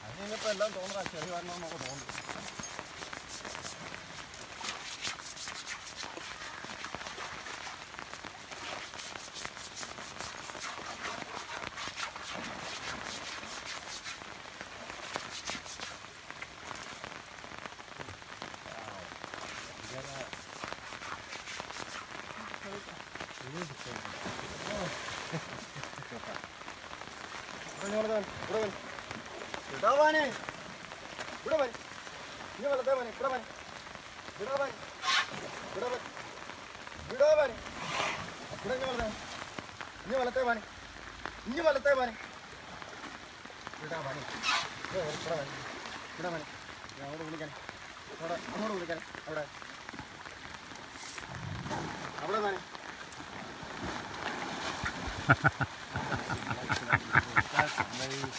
അതിനിപ്പോൾ എല്ലാം തോന്നുക ചെറിയ വരണം നമുക്ക് തോന്നുന്നു. Vidawane, vidawane, ini malah vidawane, vidawane, vidawane, vidawane, vidawane, vidawane, ini malah vidawane, ini malah vidawane, vidawane, vidawane, vidawane, yang udah belikan, udah belikan, udah, udah mana? That's amazing.